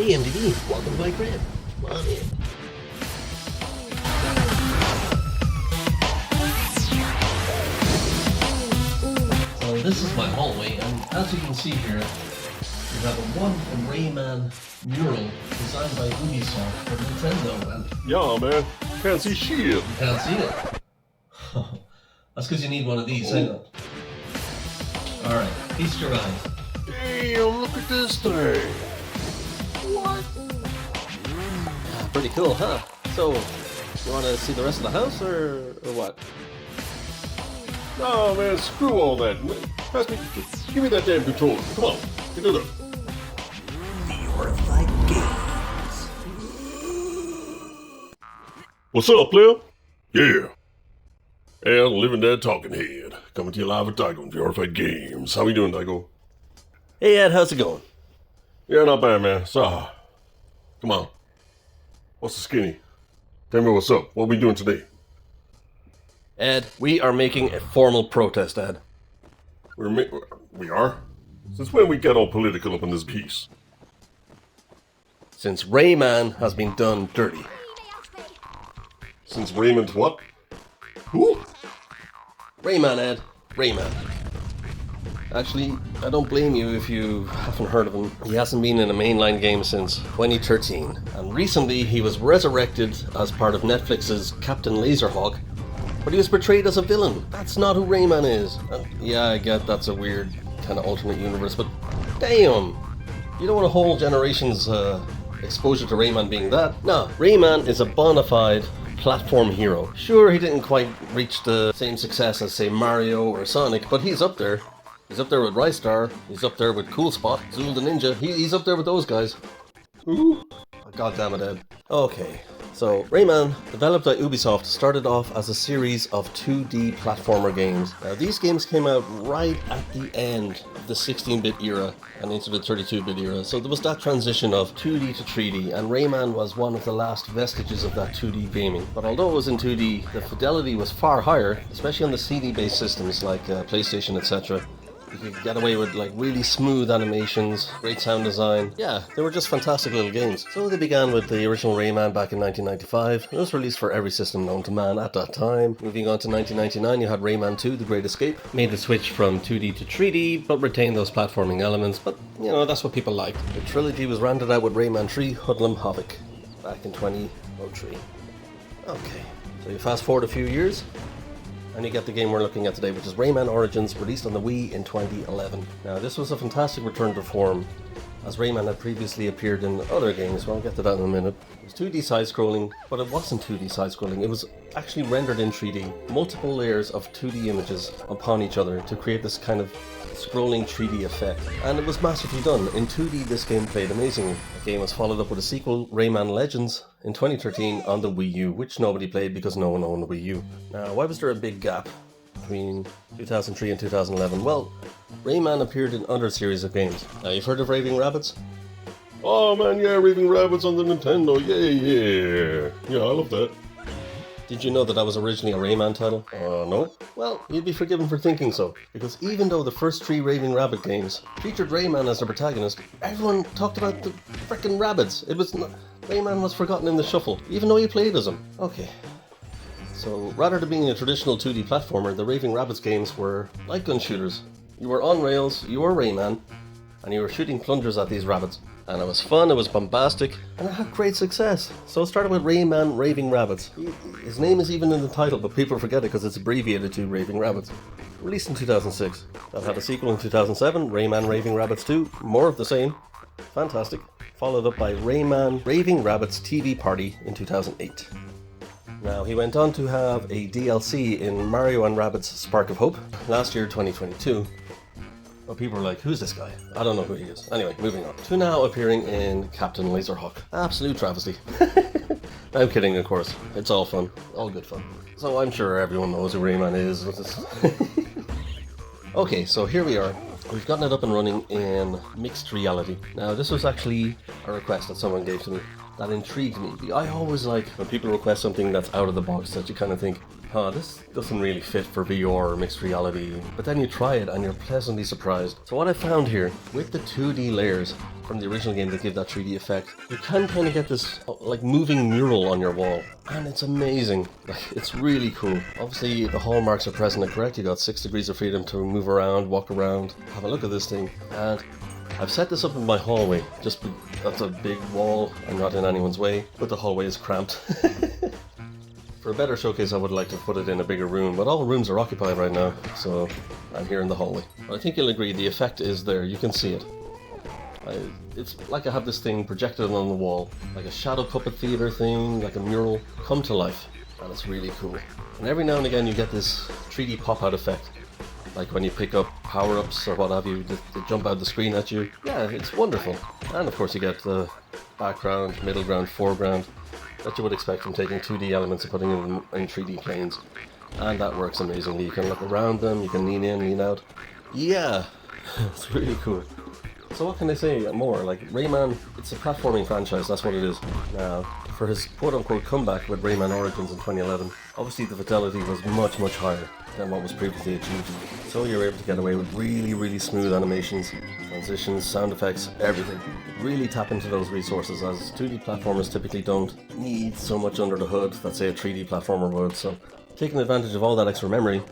Hey MDB, welcome to my crib. Come on in. So this is my hallway, and as you can see here, we have a wonderful Rayman mural designed by Ubisoft for Nintendo, and yeah, man, can't see shit. you can't see it. That's because you need one of these. Hang on. Alright, feast your eyes. Damn, look at this thing. What? Pretty cool, huh? So, you want to see the rest of the house, or what? No, man, screw all that. Pass me, give me that damn controller. Come on, get it up. VRified Games. What's up, player? Yeah. And living that talking head. Coming to you live at Daigo in VRified Games. How we doing, Daigo? Hey Ed, how's it going? Yeah, not bad, man. So, come on. What's the skinny? Tell me what's up. What we doing today? Ed, we are making a formal protest, Ed. We are? Since when we get all political up in this piece? Since Rayman has been done dirty. Since Raymond's what? Who? Rayman, Ed. Rayman. Actually, I don't blame you if you haven't heard of him. He hasn't been in a mainline game since 2013. And recently he was resurrected as part of Netflix's Captain Laserhawk, but he was portrayed as a villain. That's not who Rayman is. Yeah, I get that's a weird kind of alternate universe, but damn! You don't want a whole generation's exposure to Rayman being that. No, Rayman is a bona fide platform hero. Sure, he didn't quite reach the same success as, say, Mario or Sonic, but he's up there. He's up there with Rystar. He's up there with Cool Spot, Zool the Ninja. He's up there with those guys. Ooh. God damn it, Ed. Okay, so Rayman, developed by Ubisoft, started off as a series of 2D platformer games. Now, these games came out right at the end of the 16-bit era and into the 32-bit era, so there was that transition of 2D to 3D, and Rayman was one of the last vestiges of that 2D gaming. But although it was in 2D, the fidelity was far higher, especially on the CD-based systems like PlayStation, etc. You could get away with like really smooth animations, great sound design. Yeah, they were just fantastic little games. So they began with the original Rayman back in 1995. It was released for every system known to man at that time. Moving on to 1999, you had Rayman 2, The Great Escape. Made the switch from 2D to 3D, but retained those platforming elements. But, you know, that's what people liked. The trilogy was rounded out with Rayman 3, Hoodlum Havoc, back in 2003. Okay, so you fast forward a few years, and you get the game we're looking at today, which is Rayman Origins, released on the Wii in 2011. Now, this was a fantastic return to form, as Rayman had previously appeared in other games. Well, I'll get to that in a minute. It was 2D side-scrolling, but it wasn't 2D side-scrolling. It was actually rendered in 3D. Multiple layers of 2D images upon each other to create this kind of scrolling 3D effect. And it was masterfully done. In 2D, this game played amazingly. The game was followed up with a sequel, Rayman Legends, in 2013 on the Wii U, which nobody played because no one owned the Wii U. Now, why was there a big gap between 2003 and 2011? Well, Rayman appeared in other series of games. Now, you've heard of Raving Rabbids? Oh man, yeah, Raving Rabbits on the Nintendo, yeah. Yeah, I love that. Did you know that was originally a Rayman title? No. Well, you'd be forgiven for thinking so, because even though the first 3 Raving Rabbit games featured Rayman as the protagonist, everyone talked about the frickin' rabbits. Rayman was forgotten in the shuffle, even though you played as him. Okay. So, rather than being a traditional 2D platformer, the Raving Rabbids games were like gun shooters. You were on rails, you were Rayman, and you were shooting plungers at these rabbits. And it was fun, it was bombastic, and it had great success. So it started with Rayman Raving Rabbids. His name is even in the title, but people forget it because it's abbreviated to Raving Rabbids. Released in 2006. That had a sequel in 2007, Rayman Raving Rabbids 2, more of the same. Fantastic. Followed up by Rayman Raving Rabbids TV Party in 2008. Now, he went on to have a DLC in Mario & Rabbids Spark of Hope last year, 2022. Well, people were like, who's this guy? I don't know who he is. Anyway, moving on. To now appearing in Captain Laserhawk. Absolute travesty. I'm kidding, of course. It's all fun. All good fun. So I'm sure everyone knows who Rayman is. Okay, so here we are. We've gotten it up and running in mixed reality. Now, this was actually a request that someone gave to me that intrigued me. I always like when people request something that's out of the box, that you kind of think, oh, this doesn't really fit for VR or mixed reality, but then you try it and you're pleasantly surprised. So what I found here, with the 2D layers from the original game that give that 3D effect, you can kind of get this like moving mural on your wall, and it's amazing. Like, it's really cool. Obviously the hallmarks are present and correct. You got 6 degrees of freedom to move around, walk around, have a look at this thing. And I've set this up in my hallway, that's a big wall, I'm not in anyone's way, but the hallway is cramped. For a better showcase I would like to put it in a bigger room, but all rooms are occupied right now, so I'm here in the hallway. But I think you'll agree, the effect is there, you can see it. It's like I have this thing projected on the wall, like a shadow puppet theater thing, like a mural, come to life, and it's really cool. And every now and again you get this 3D pop-out effect. Like when you pick up power-ups or what have you, they jump out the screen at you. Yeah, it's wonderful. And of course you get the background, middle ground, foreground that you would expect from taking 2D elements and putting them in 3D planes. And that works amazingly. You can look around them, you can lean in, lean out. Yeah, it's really cool. So what can I say more? Like, Rayman, it's a platforming franchise, that's what it is. Now, for his quote-unquote comeback with Rayman Origins in 2011, obviously the fidelity was much, much higher than what was previously achieved. So you're able to get away with really, really smooth animations, transitions, sound effects, everything. Really tap into those resources, as 2D platformers typically don't need so much under the hood that, say, a 3D platformer would. So taking advantage of all that extra memory,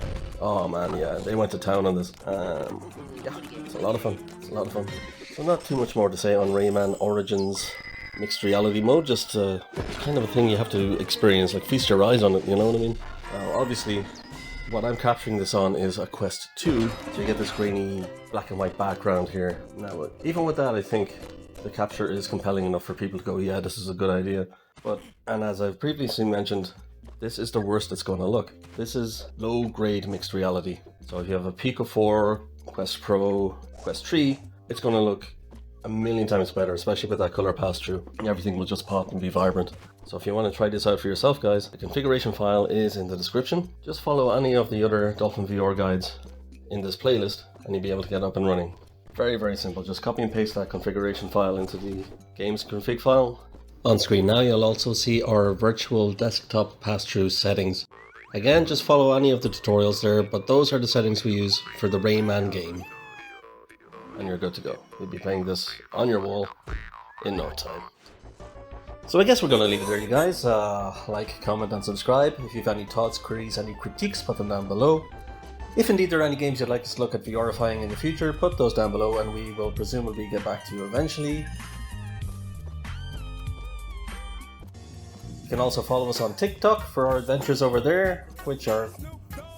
oh man, yeah, they went to town on this. Yeah, it's a lot of fun. It's a lot of fun. So not too much more to say on Rayman Origins mixed reality mode, just kind of a thing you have to experience, like feast your eyes on it, you know what I mean? Now, obviously, what I'm capturing this on is a Quest 2, so you get this grainy black and white background here. Now, even with that, I think the capture is compelling enough for people to go, yeah, this is a good idea. And as I've previously mentioned, this is the worst it's going to look. This is low-grade mixed reality. So if you have a Pico 4, Quest Pro, Quest 3, it's going to look a million times better, especially with that color pass-through. Everything will just pop and be vibrant. So if you want to try this out for yourself, guys, the configuration file is in the description. Just follow any of the other Dolphin VR guides in this playlist and you'll be able to get up and running. Very, very simple. Just copy and paste that configuration file into the game's config file. On screen now you'll also see our virtual desktop pass-through settings. Again, just follow any of the tutorials there, but those are the settings we use for the Rayman game. And you're good to go. You'll be playing this on your wall in no time. So I guess we're going to leave it there, you guys. Like, comment and subscribe. If you have any thoughts, queries, any critiques, put them down below. If indeed there are any games you'd like us to look at VRifying in the future, put those down below and we will presumably get back to you eventually. You can also follow us on TikTok for our adventures over there, which are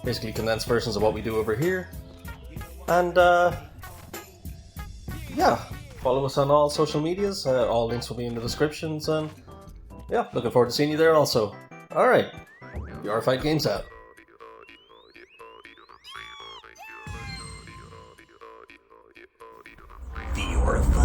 basically condensed versions of what we do over here. And yeah, follow us on all social medias. All links will be in the descriptions, and yeah, looking forward to seeing you there also. Alright, VRified Games out. VRified.